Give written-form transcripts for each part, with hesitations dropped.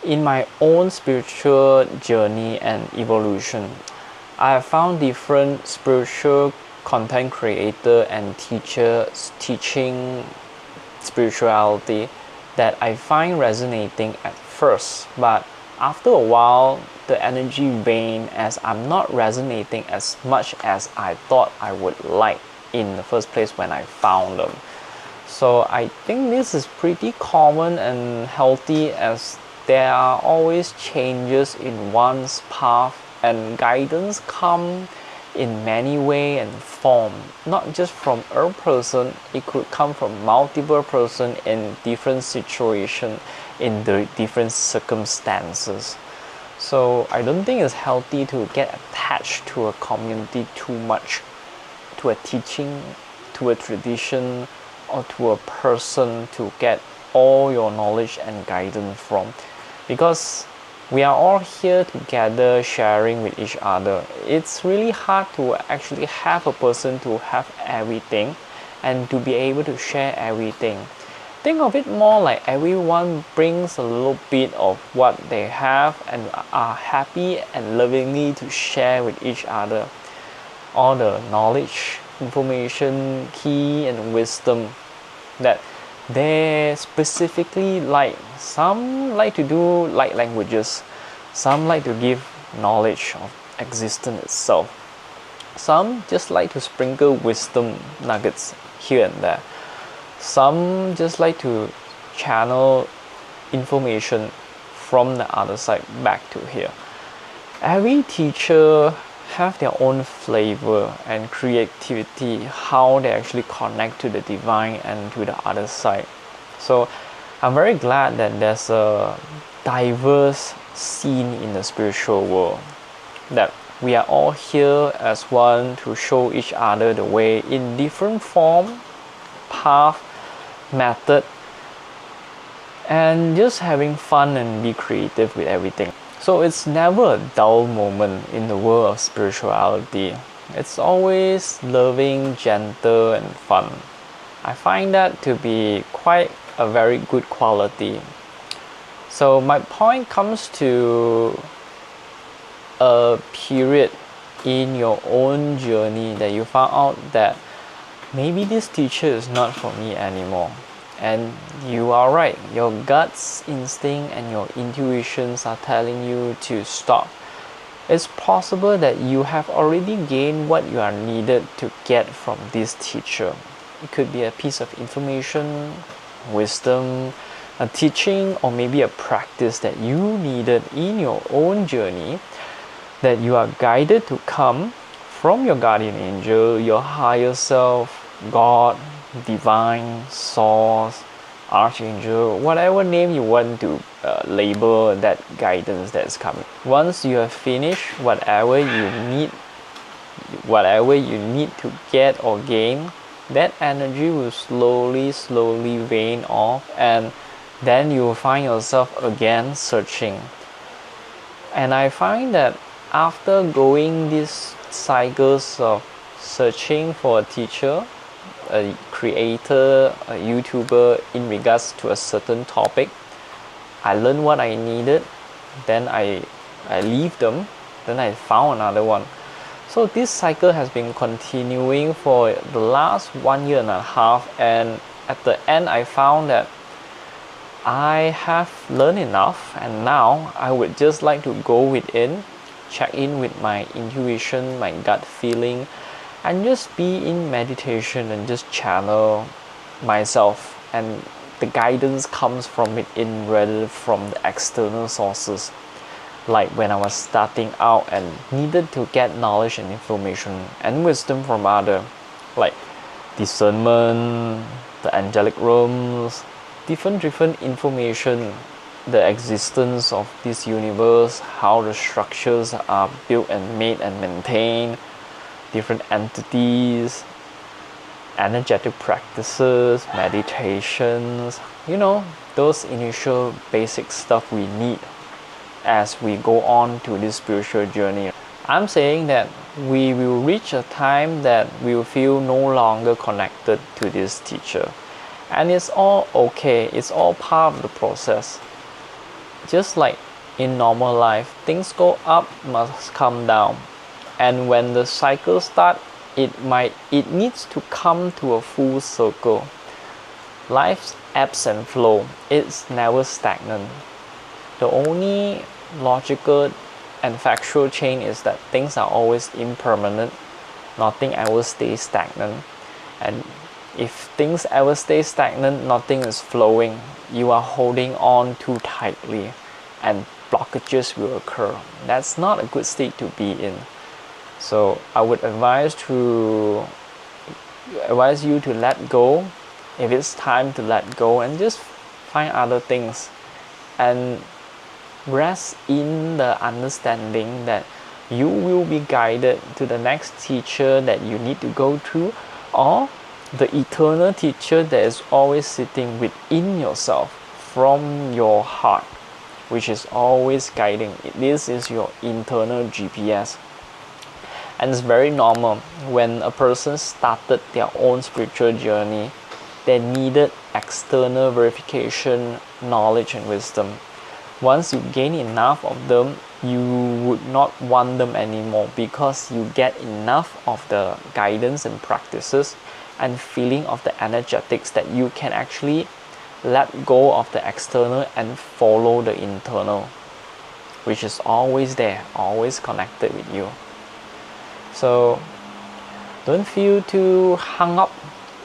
In my own spiritual journey and evolution, I have found different spiritual content creator and teachers teaching spirituality that I find resonating at first, but after a while the energy wane as I'm not resonating as much as I thought I would like in the first place when I found them. So I think this is pretty common and healthy, as there are always changes in one's path, and guidance come in many way and form, not just from a person. It could come from multiple person in different situation, in the different circumstances. So I don't think it's healthy to get attached to a community too much, to a teaching, to a tradition, or to a person to get all your knowledge and guidance from, because we are all here together sharing with each other. It's really hard to actually have a person to have everything and to be able to share everything. Think of it more like everyone brings a little bit of what they have and are happy and lovingly to share with each other. All the knowledge, information, key and wisdom that they specifically like. Some like to do light languages, some like to give knowledge of existence itself, some just like to sprinkle wisdom nuggets here and there, some just like to channel information from the other side back to here. Every teacher have their own flavor and creativity, how they actually connect to the divine and to the other side. So I'm very glad that there's a diverse scene in the spiritual world, that we are all here as one to show each other the way in different form, path, method, and just having fun and be creative with everything. So it's never a dull moment in the world of spirituality. It's always loving, gentle, and fun. I find that to be quite a very good quality. So my point comes to a period in your own journey that you found out that maybe this teacher is not for me anymore. And you are right, your guts instinct and your intuitions are telling you to stop. It's possible that you have already gained what you are needed to get from this teacher. It could be a piece of information, wisdom, a teaching, or maybe a practice that you needed in your own journey, that you are guided to come from your guardian angel, your higher self, God, divine, source, archangel, whatever name you want to label that guidance that's coming. Once you have finished whatever you need to get or gain, that energy will slowly wane off, and then you will find yourself again searching. And I find that after going these cycles of searching for a teacher, a creator, a YouTuber in regards to a certain topic, I learned what I needed, then I leave them, then I found another one. So this cycle has been continuing for the last 1.5 years, and at the end I found that I have learned enough, and now I would just like to go within, check in with my intuition, my gut feeling, and just be in meditation and just channel myself, and the guidance comes from within rather from the external sources. Like when I was starting out and needed to get knowledge and information and wisdom from other, like discernment, the angelic realms, different information, the existence of this universe, how the structures are built and made and maintained, different entities, energetic practices, meditations, those initial basic stuff we need as we go on to this spiritual journey. I'm saying that we will reach a time that we will feel no longer connected to this teacher, and it's all okay, it's all part of the process. just like in normal life, things go up must come down, and when the cycle starts, it needs to come to a full circle. Life's ebbs and flow, it's never stagnant. The only logical and factual change is that things are always impermanent. Nothing ever stays stagnant. And if things ever stay stagnant, nothing is flowing. You are holding on too tightly and blockages will occur. That's not a good state to be in. So I would advise you to let go if it's time to let go, and just find other things and rest in the understanding that you will be guided to the next teacher that you need to go to, or the eternal teacher that is always sitting within yourself from your heart, which is always guiding. This is your internal GPS. And it's very normal when a person started their own spiritual journey, they needed external verification, knowledge and wisdom. Once you gain enough of them, you would not want them anymore, because you get enough of the guidance and practices and feeling of the energetics that you can actually let go of the external and follow the internal, which is always there, always connected with you. So don't feel too hung up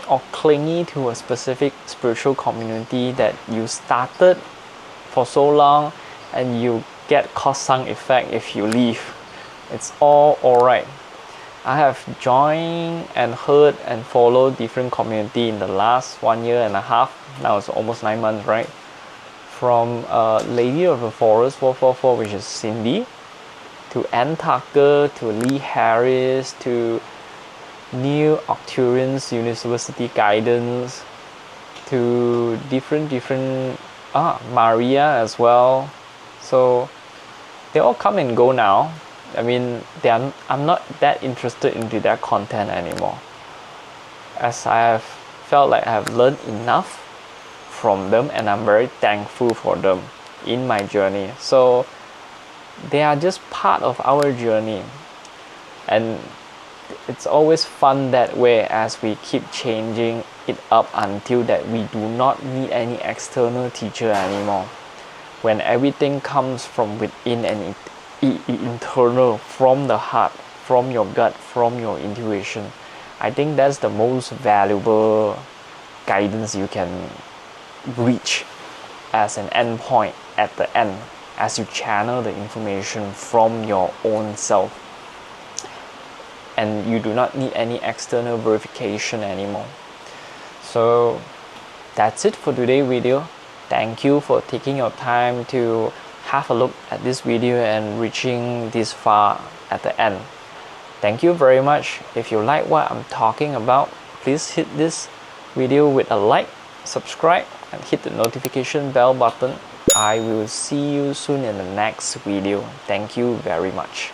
or clingy to a specific spiritual community that you started for so long, and you get cause-sunk effect if you leave. It's all alright. I have joined and heard and followed different community in the last 1.5 years. Now it's almost 9 months, right? From Lady of the Forest 444, which is Cindy, to Ann Tucker, to Lee Harris, to Neil Arcturian's University Guidance, to different Maria as well. So they all come and go now. I mean, I'm not that interested into their content anymore, as I have felt like I have learned enough from them, and I'm very thankful for them in my journey. So they are just part of our journey, and it's always fun that way, as we keep changing it up until that we do not need any external teacher anymore. When everything comes from within and internal, from the heart, from your gut, from your intuition, I think that's the most valuable guidance you can reach as an endpoint at the end, as you channel the information from your own self, and you do not need any external verification anymore. So that's it for today's video. Thank you for taking your time to have a look at this video and reaching this far at the end. Thank you very much. If you like what I'm talking about, please hit this video with a like, subscribe, and hit the notification bell button. I will see you soon in the next video. Thank you very much.